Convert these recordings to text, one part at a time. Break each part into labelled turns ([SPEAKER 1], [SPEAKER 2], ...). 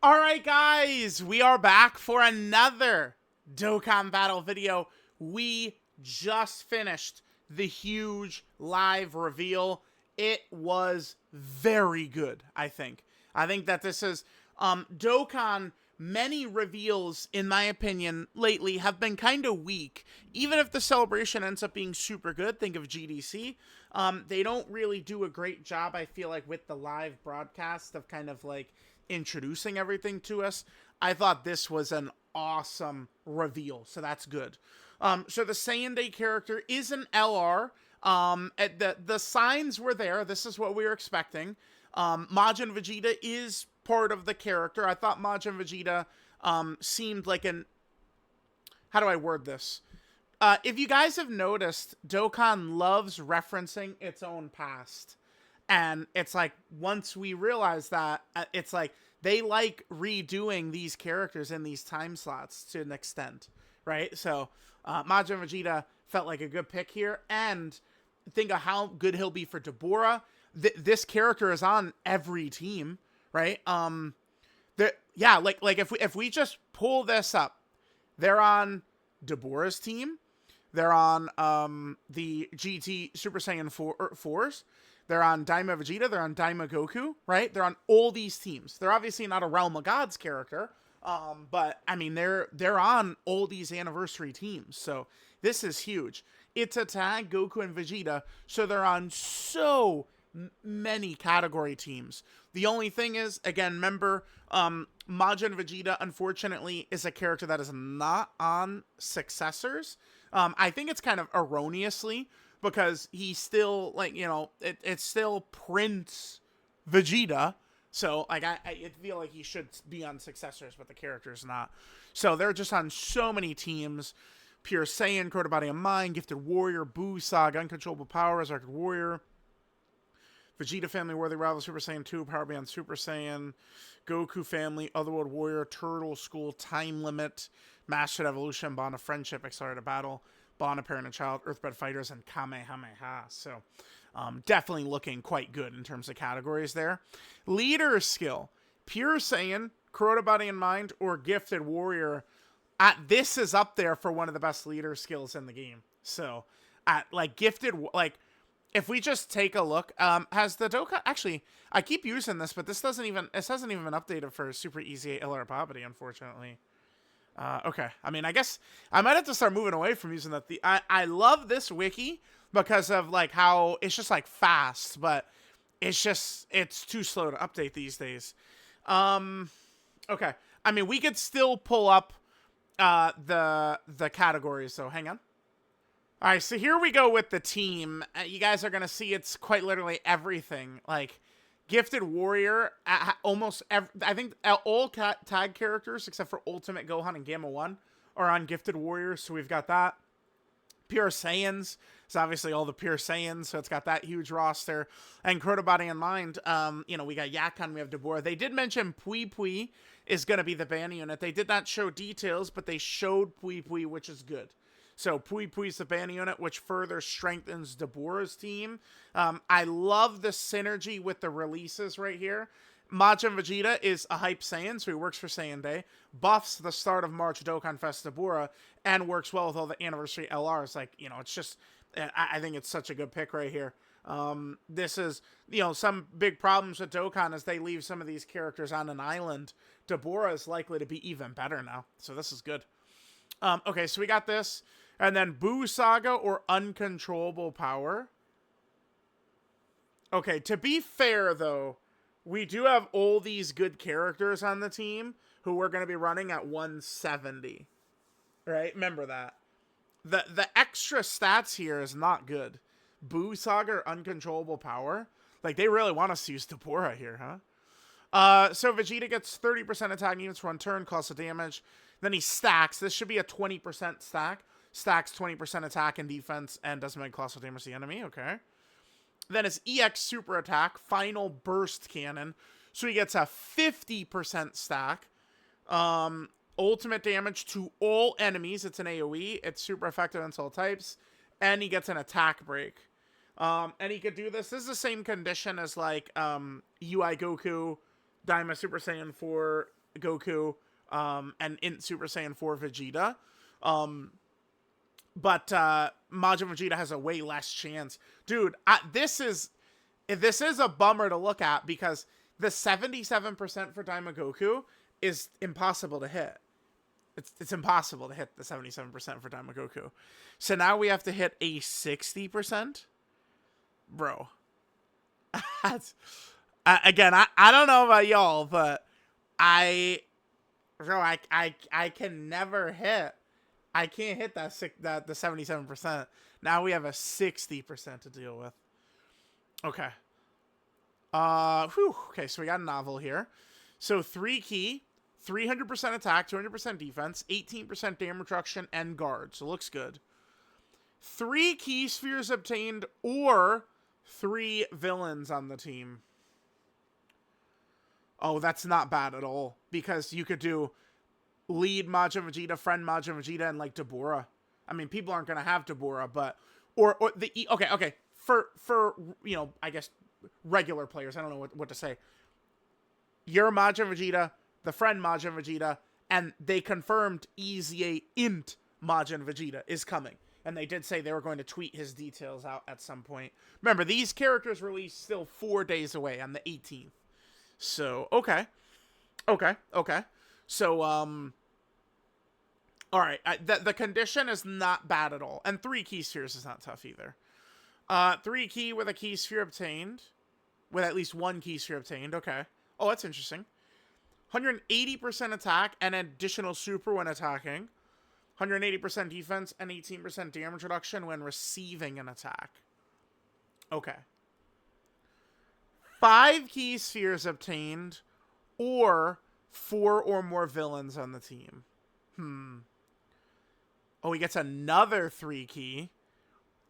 [SPEAKER 1] Alright guys, we are back for another Dokkan battle video. We just finished the huge live reveal. It was very good, I think. I think that this is, Dokkan, many reveals, in my opinion, lately have been kind of weak. Even if the celebration ends up being super good, think of GDC, they don't really do a great job, I feel like, with the live broadcast of kind of like introducing everything to us. I thought this was an awesome reveal, so that's good. So the Saiyan Day character is an LR. The signs were there. This is what we were expecting. Majin Vegeta is part of the character. I thought Majin Vegeta seemed like an... How do I word this? If you guys have noticed, Dokkan loves referencing its own past. And it's like, once we realize that, it's like, they like redoing these characters in these time slots to an extent, right? So, Majin Vegeta felt like a good pick here, and think of how good he'll be for Deborah. This character is on every team, right? Yeah, like if we just pull this up, they're on Deborah's team, they're on the GT Super Saiyan 4s. They're on Daima Vegeta. They're on Daima Goku, right? They're on all these teams. They're obviously not a Realm of Gods character, but I mean they're on all these anniversary teams. So this is huge. It's a tag Goku and Vegeta, so they're on so many category teams. The only thing is, again, remember, Majin Vegeta, unfortunately, is a character that is not on successors. I think it's kind of erroneously, because he's still, like, you know, it's still Prince Vegeta. So, like, I feel like he should be on successors, but the character's not. So, they're just on so many teams. Pure Saiyan, Crota Body and Mind, Gifted Warrior, Buu Saga, Uncontrollable Power, Resurrected Warrior, Vegeta Family, Worthy Rival, Super Saiyan 2, Power Band, Super Saiyan, Goku Family, Otherworld Warrior, Turtle School, Time Limit, Mastered Evolution, Bond of Friendship, Accelerated Battle, Bond of Parent and Child, Earthbred Fighters, and Kamehameha. So, definitely looking quite good in terms of categories there. Leader skill, Pure Saiyan, Crota Body and Mind, or Gifted Warrior. This is up there for one of the best leader skills in the game. So, like, Gifted, like, if we just take a look, has the Dokkan... Actually, I keep using this, but this hasn't even been updated for Super Easy LR Poppity, unfortunately. Okay. I mean, I guess I might have to start moving away from using that. I love this wiki because of, like, how it's just, like, fast, but it's too slow to update these days. Okay. I mean, we could still pull up, the categories, so hang on. All right, so here we go with the team. You guys are going to see it's quite literally everything. Like, Gifted Warrior, I think all tag characters except for Ultimate Gohan and Gamma 1 are on Gifted Warrior, so we've got that. Pure Saiyans, it's obviously all the Pure Saiyans, so it's got that huge roster. And Crota Body and Mind, you know, we got Yakan, we have Deborah. They did mention Pui Pui is going to be the ban unit. They did not show details, but they showed Pui Pui, which is good. So Pui Pui's the ban unit, which further strengthens Deborah's team. I love the synergy with the releases right here. Majin Vegeta is a hype Saiyan, so he works for Saiyan Day, buffs the start of March Dokkan Fest Deborah, and works well with all the anniversary LRs. Like, you know, it's just, I think it's such a good pick right here. This is, you know, some big problems with Dokkan as they leave some of these characters on an island. Deborah is likely to be even better now, so this is good. Okay, so we got this. And then Buu Saga or Uncontrollable Power. Okay, to be fair, though, we do have all these good characters on the team who we're going to be running at 170. Right? Remember that. The extra stats here is not good. Buu Saga or Uncontrollable Power. Like, they really want us to use Deborah here, huh? So Vegeta gets 30% attack units for one turn, cost of damage. Then he stacks. This should be a 20% stack. Stacks 20% attack and defense and doesn't make colossal damage to the enemy. Okay. Then his EX Super Attack, Final Burst Cannon. So he gets a 50% stack. Ultimate damage to all enemies. It's an AoE. It's super effective against all types. And he gets an attack break. And he could do this. This is the same condition as, like, UI Goku, Daima Super Saiyan 4 Goku, and Int Super Saiyan 4 Vegeta. But Majin Vegeta has a way less chance. Dude, this is a bummer to look at because the 77% for Daima Goku is impossible to hit. It's impossible to hit the 77% for Daima Goku. So now we have to hit a 60%? Bro. Again, I don't know about y'all, but I can never hit. I can't hit the 77%. Now we have a 60% to deal with. Okay. Okay, so we got a novel here. So 3 key, 300% attack, 200% defense, 18% damage reduction, and guard. So looks good. 3 key spheres obtained or 3 villains on the team. Oh, that's not bad at all. Because you could do lead Majin Vegeta, friend Majin Vegeta, and like Deborah. I mean, people aren't gonna have Deborah, but or the okay. For you know, I guess regular players, I don't know what to say. You're Majin Vegeta, the friend Majin Vegeta, and they confirmed Easy Int Majin Vegeta is coming. And they did say they were going to tweet his details out at some point. Remember, these characters release still 4 days away on the 18th. So, okay. So, all right. The condition is not bad at all. And 3 key spheres is not tough either. 3 key with a key sphere obtained. With at least 1 key sphere obtained. Okay. Oh, that's interesting. 180% attack and additional super when attacking. 180% defense and 18% damage reduction when receiving an attack. Okay. 5 key spheres obtained or 4 or more villains on the team. Oh, he gets another 3 key.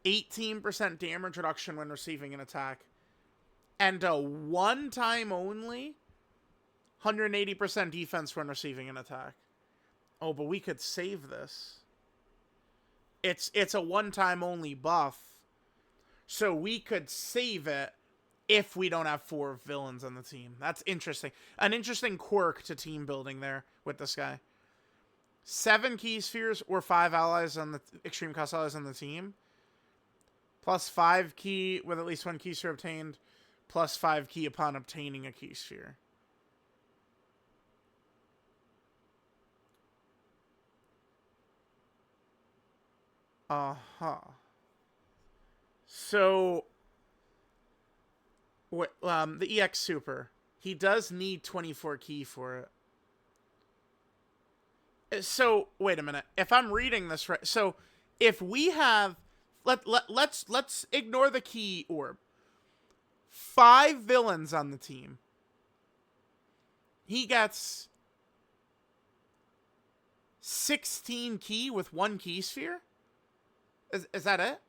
[SPEAKER 1] 18% damage reduction when receiving an attack. And a 1 time only 180% defense when receiving an attack. Oh, but we could save this. It's a 1 time only buff. So we could save it if we don't have 4 villains on the team. That's interesting. An interesting quirk to team building there with this guy. 7 key spheres or 5 allies on the extreme cost allies on the team. Plus 5 key with at least 1 key sphere obtained. Plus 5 key upon obtaining a key sphere. So, the EX Super, he does need 24 key for it. So, wait a minute. If I'm reading this right, so if we have, let's ignore the key orb. 5 villains on the team. He gets 16 key with 1 key sphere? Is that it?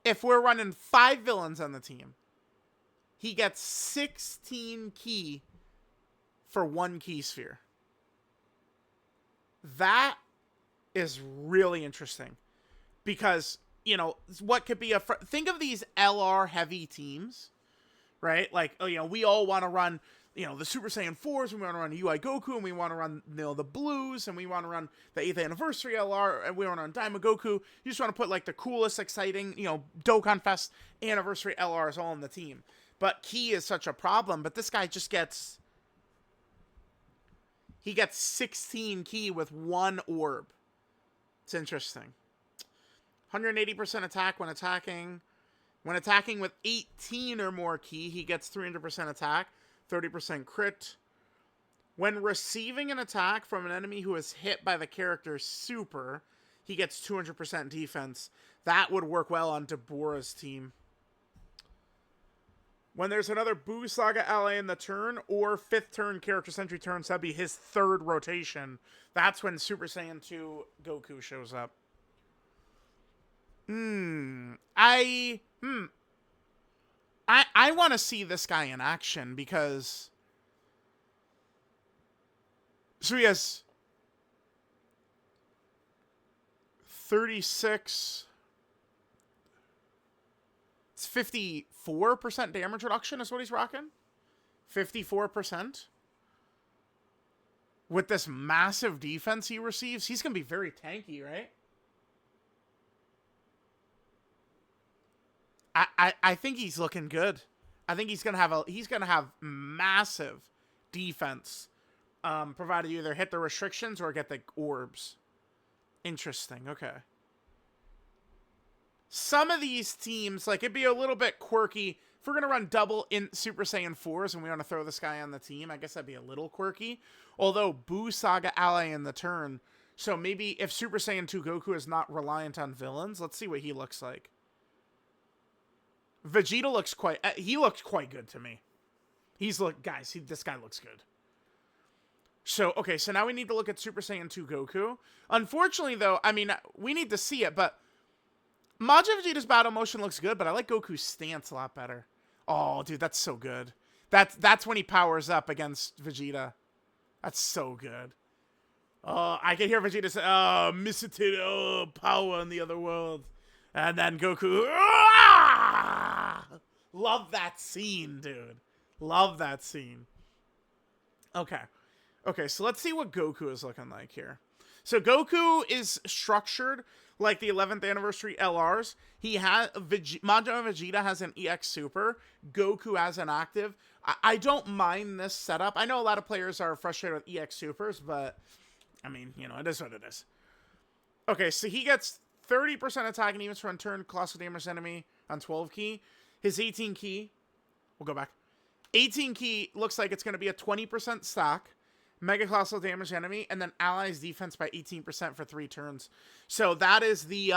[SPEAKER 1] If we're running 5 villains on the team, he gets 16 key for 1 key sphere. That is really interesting. Because, you know, what could be think of these LR heavy teams, right? Like, oh, you know, we all want to run, you know, the Super Saiyan 4s, and we want to run UI Goku, and we want to run, you know, the Blues, and we want to run the 8th Anniversary LR, and we want to run Daima Goku. You just want to put, like, the coolest, exciting, you know, Dokkan Fest Anniversary LRs all on the team. But key is such a problem, but this guy just gets... He gets 16 key with 1 orb. It's interesting. 180% attack when attacking. When attacking with 18 or more key, he gets 300% attack. 30% crit. When receiving an attack from an enemy who is hit by the character's super, he gets 200% defense. That would work well on Deborah's team. When there's another Buu Saga ally in the turn, or 5th turn character sentry turn, so that'd be his 3rd rotation. That's when Super Saiyan 2 Goku shows up. I want to see this guy in action because... So he has 36... It's 54% damage reduction is what he's rocking? 54%. With this massive defense he receives, he's going to be very tanky, right? I think he's looking good. I think he's gonna have massive defense, provided you either hit the restrictions or get the orbs. Interesting. Okay. Some of these teams, like, it'd be a little bit quirky if we're gonna run double in Super Saiyan 4s and we want to throw this guy on the team. I guess that'd be a little quirky. Although Buu Saga ally in the turn, so maybe if Super Saiyan 2 Goku is not reliant on villains, let's see what he looks like. Vegeta looks he looked quite good to me. This guy looks good. So, okay, so now we need to look at Super Saiyan 2 Goku. Unfortunately, though, I mean, we need to see it, but Majin Vegeta's battle motion looks good, but I like Goku's stance a lot better. Oh, dude, that's so good. That's when he powers up against Vegeta. That's so good. Oh, I can hear Vegeta say, oh, Misite, oh, power in the other world. And then Goku, ah! Love that scene, dude. Love that scene. Okay. Okay, so let's see what Goku is looking like here. So Goku is structured like the 11th anniversary LRs. He has Majin Vegeta has an EX Super. Goku has an active. I don't mind this setup. I know a lot of players are frustrated with EX Supers, but I mean, you know, it is what it is. Okay, so he gets 30% attack and even for unturned colossal damage enemy on 12 key. His 18 key, we'll go back. 18 key looks like it's going to be a 20% stack. Mega colossal damage enemy, and then allies defense by 18% for 3 turns. So that is the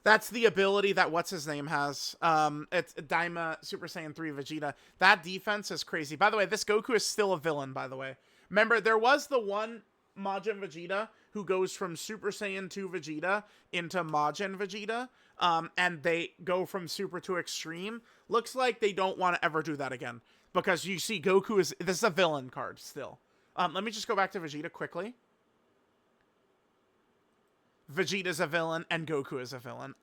[SPEAKER 1] that's the ability that what's his name has. It's Daima Super Saiyan 3 Vegeta. That defense is crazy. By the way, this Goku is still a villain, by the way. Remember, there was the one Majin Vegeta who goes from Super Saiyan 2 Vegeta into Majin Vegeta, and they go from Super to Extreme. Looks like they don't want to ever do that again. Because you see Goku this is a villain card still. Let me just go back to Vegeta quickly. Vegeta's a villain and Goku is a villain.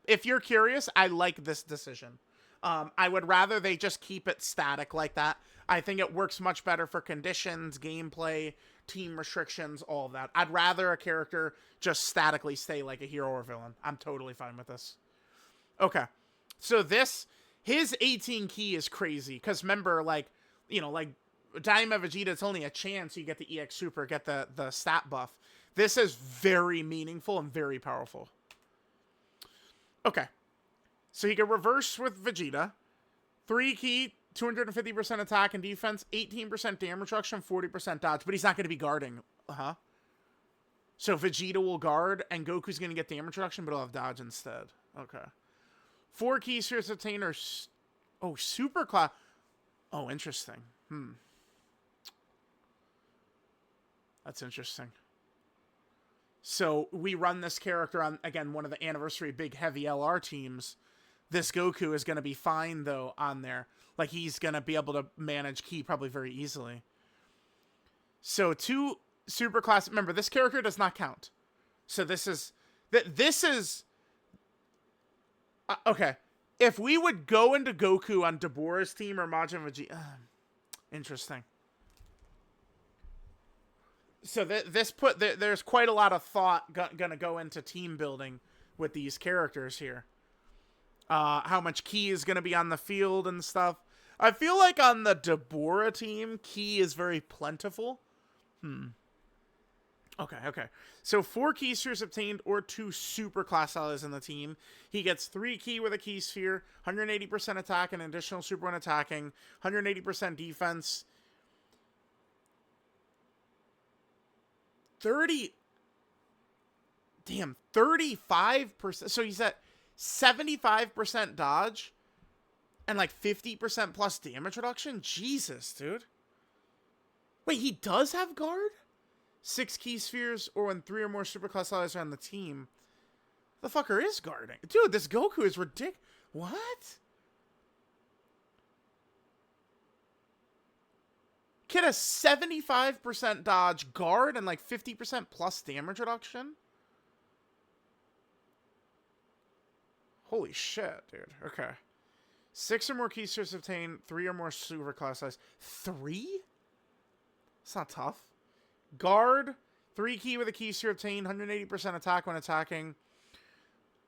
[SPEAKER 1] If you're curious, I like this decision. I would rather they just keep it static like that. I think it works much better for conditions, gameplay, team restrictions, all of that. I'd rather a character just statically stay like a hero or villain. I'm totally fine with this. Okay. So his 18 key is crazy, because remember, like, you know, like, Daima Vegeta, it's only a chance you get the EX Super, get the stat buff. This is very meaningful and very powerful. Okay. So he can reverse with Vegeta. 3 key, 250% attack and defense, 18% damage reduction, 40% dodge, but he's not going to be guarding. So Vegeta will guard, and Goku's going to get damage reduction, but he'll have dodge instead. Okay. 4 keys to attain or... Oh, super class. Oh, interesting. That's interesting. So we run this character on, again, one of the anniversary big heavy LR teams. This Goku is going to be fine, though, on there. Like, he's going to be able to manage ki probably very easily. So 2 super class... Remember, this character does not count. So this is... okay. If we would go into Goku on Deborah's team or Majin Vegeta... interesting. So there's quite a lot of thought gonna go into team building with these characters here. How much ki is gonna be on the field and stuff. I feel like on the Deborah team, ki is very plentiful. Okay. So 4 key spheres obtained or 2 super class allies in the team. He gets 3 key with a key sphere, 180% attack and additional super when attacking, 180% defense. 35%. So he's at 75% dodge and like 50% plus damage reduction? Jesus, dude. Wait, he does have guard? 6 key spheres, or when 3 or more superclass allies are on the team. The fucker is guarding. Dude, this Goku is ridiculous. What? Kid has 75% dodge, guard, and like 50% plus damage reduction? Holy shit, dude. Okay. 6 or more key spheres obtained. 3 or more super class size. 3? It's not tough. Guard. 3 key with a key sphere obtained. 180% attack when attacking.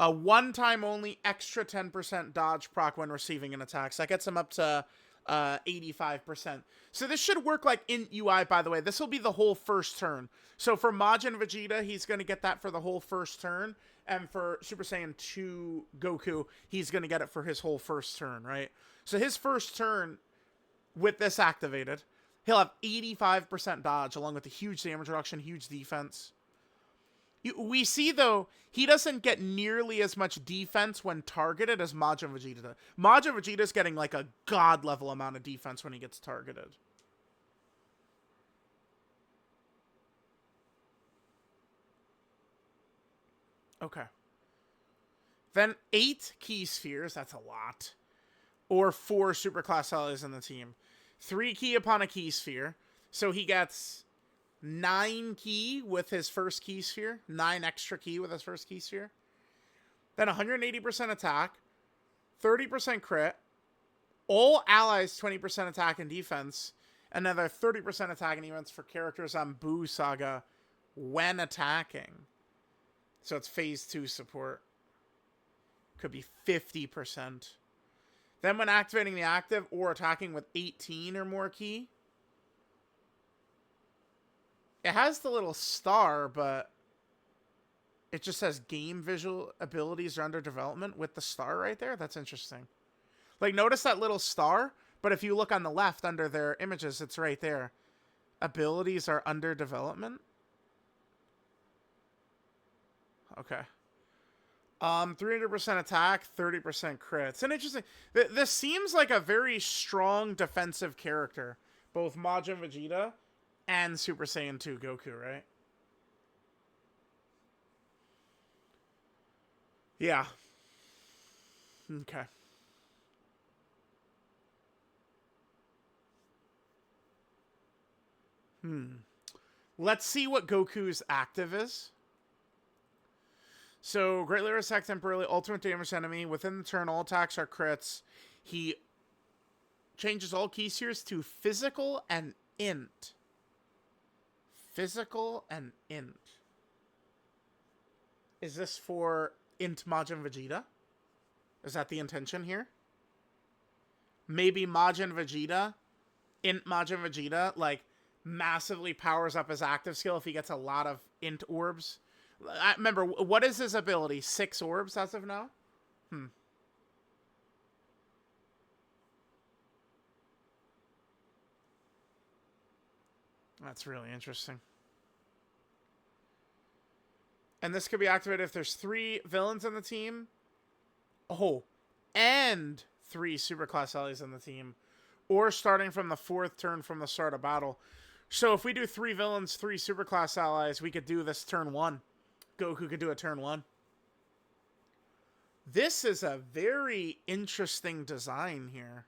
[SPEAKER 1] A one-time only extra 10% dodge proc when receiving an attack. So that gets him up to 85%. So this should work like in UI, by the way. This will be the whole first turn. So for Majin Vegeta, he's going to get that for the whole first turn. And for Super Saiyan 2 Goku, he's going to get it for his whole first turn, right? So his first turn, with this activated, he'll have 85% dodge, along with a huge damage reduction, huge defense. We see, though, he doesn't get nearly as much defense when targeted as Majin Vegeta does. Majin Vegeta's getting, like, a god-level amount of defense when he gets targeted. Okay. Then 8 key spheres, that's a lot. Or 4 superclass allies in the team. 3 key upon a key sphere. So he gets 9 key with his first key sphere. 9 extra key with his first key sphere. Then 180% attack. 30% crit. All allies 20% attack and defense. Another 30% attack and defense for characters on Buu Saga when attacking. So it's phase 2 support. Could be 50%. Then when activating the active or attacking with 18 or more key. It has the little star, but it just says game visual abilities are under development with the star right there. That's interesting. Like, notice that little star, but if you look on the left under their images, it's right there. Abilities are under development. Okay. 300% attack, 30% crit. It's an interesting... This seems like a very strong defensive character. Both Majin Vegeta and Super Saiyan 2 Goku, right? Yeah. Okay. Let's see what Goku's active is. So, greatly reduce attack temporarily, ultimate damage enemy. Within the turn, all attacks are crits. He changes all key spheres to physical and int. Physical and int. Is this for int Majin Vegeta? Is that the intention here? Maybe Majin Vegeta, int Majin Vegeta, like, massively powers up his active skill if he gets a lot of int orbs. Remember, what is his ability? 6 orbs as of now? That's really interesting. And this could be activated if there's 3 villains in the team. Oh, and 3 superclass allies in the team. Or starting from the 4th turn from the start of battle. So if we do 3 villains, 3 superclass allies, we could do this turn 1. Goku could do a turn 1. This is a very interesting design here.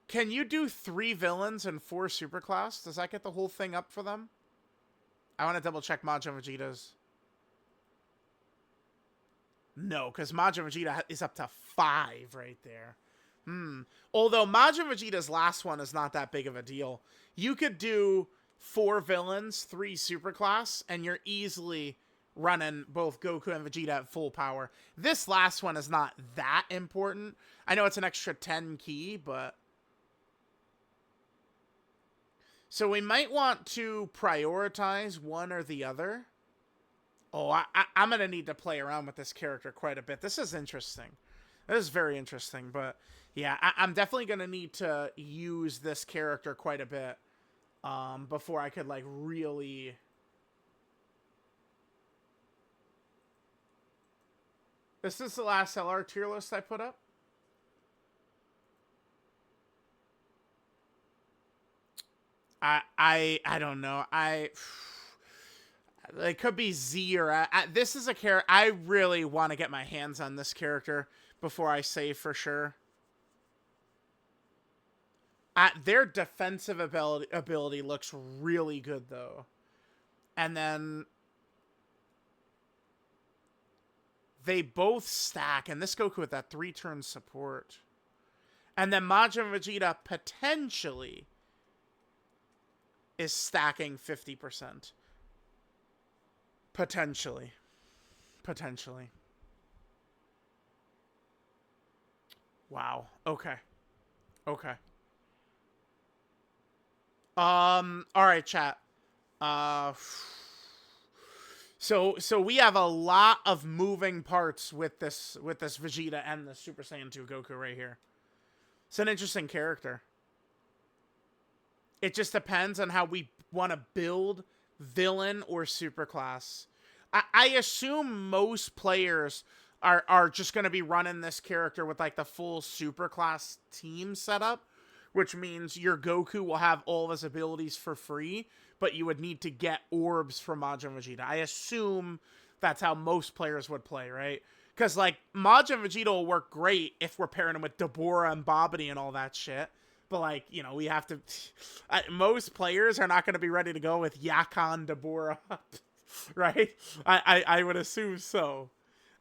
[SPEAKER 1] Can you do 3 villains and 4 superclass? Does that get the whole thing up for them? I want to double check Majin Vegeta's. No, because Majin Vegeta is up to 5 right there. Although Majin Vegeta's last one is not that big of a deal. You could do 4 villains, 3 superclass, and you're easily running both Goku and Vegeta at full power. This last one is not that important. I know it's an extra 10 key, but... So we might want to prioritize one or the other. Oh, I'm going to need to play around with this character quite a bit. This is interesting. This is very interesting, but yeah, I'm definitely going to need to use this character quite a bit before I could, like, really... This is the last LR tier list I put up. I don't know. It could be Z or... this is a character... I really want to get my hands on this character before I say for sure. Their defensive ability looks really good, though. And then... they both stack, and this Goku with that 3-turn support. And then Majin Vegeta potentially is stacking 50%. Potentially. Potentially. Wow. Okay. Okay. Alright, chat. So we have a lot of moving parts with this Vegeta and the Super Saiyan 2 Goku right here. It's an interesting character. It just depends on how we want to build villain or superclass. I assume most players are just going to be running this character with like the full superclass team setup, which means your Goku will have all of his abilities for free, but you would need to get orbs from Majin Vegeta. I assume that's how most players would play, right? Because, like, Majin Vegeta will work great if we're pairing him with Deborah and Babidi and all that shit. But, like, you know, we have to... most players are not going to be ready to go with Yakan Deborah, right? I would assume so.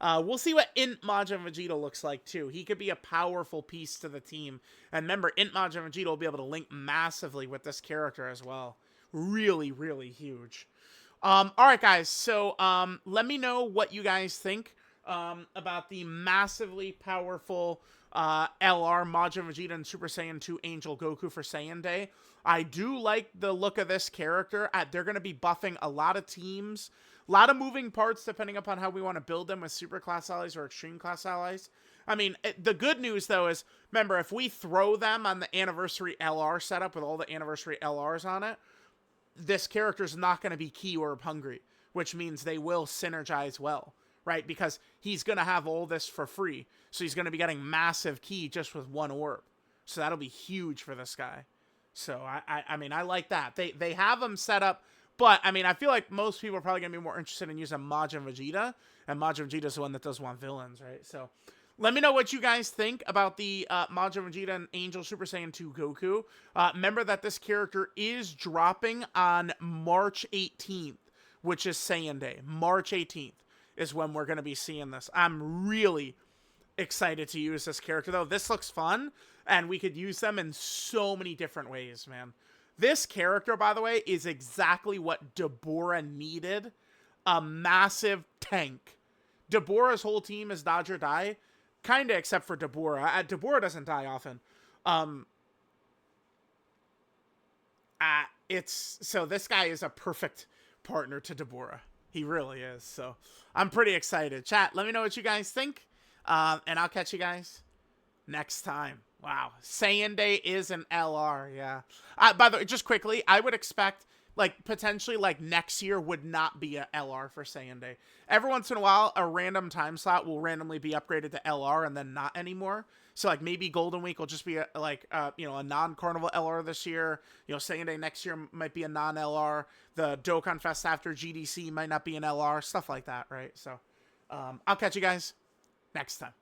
[SPEAKER 1] We'll see what Int Majin Vegeta looks like, too. He could be a powerful piece to the team. And remember, Int Majin Vegeta will be able to link massively with this character as well. Really, really huge. Alright, guys. So, let me know what you guys think about the massively powerful LR Majin Vegeta and Super Saiyan 2 Angel Goku for Saiyan Day. I do like the look of this character. They're going to be buffing a lot of teams. A lot of moving parts depending upon how we want to build them with super class allies or extreme class allies. I mean, the good news, though, is, remember, if we throw them on the Anniversary LR setup with all the Anniversary LRs on it, this character is not going to be key orb hungry, which means they will synergize well, right? Because he's going to have all this for free. So he's going to be getting massive key just with one orb. So that'll be huge for this guy. So, I mean, I like that. They have him set up, but, I mean, I feel like most people are probably going to be more interested in using Majin Vegeta, and Majin Vegeta's the one that does want villains, right? So, let me know what you guys think about the Majin Vegeta and Angel Super Saiyan 2 Goku. Remember that this character is dropping on March 18th, which is Saiyan Day. March 18th is when we're going to be seeing this. I'm really excited to use this character, though. This looks fun, and we could use them in so many different ways, man. This character, by the way, is exactly what Deborah needed. A massive tank. Deborah's whole team is dodge or die. Kind of, except for Deborah. Deborah doesn't die often. So this guy is a perfect partner to Deborah. He really is. So I'm pretty excited. Chat, let me know what you guys think. And I'll catch you guys next time. Wow. Saiyan Day is an LR. Yeah. By the way, just quickly, I would expect, like, potentially, like, next year would not be a LR for Saiyan Day. Every once in a while, a random time slot will randomly be upgraded to LR and then not anymore. So, like, maybe Golden Week will just be, a non-Carnival LR this year. You know, Saiyan Day next year might be a non-LR. The Dokkan Fest after GDC might not be an LR. Stuff like that, right? So, I'll catch you guys next time.